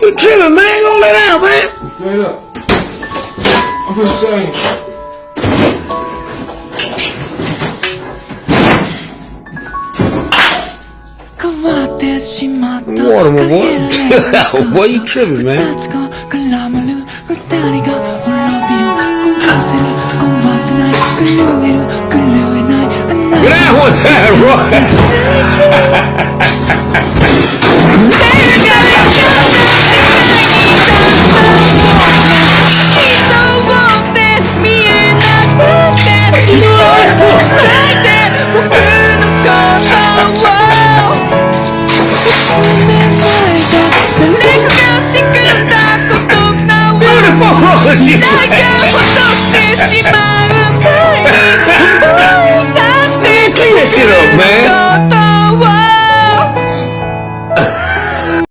You tripping, man? Go lay down, man. Straight up. I'm just saying. Water, my boy. Boy, you tripping, man. Get out one time, Roy. Clean that shit up, man.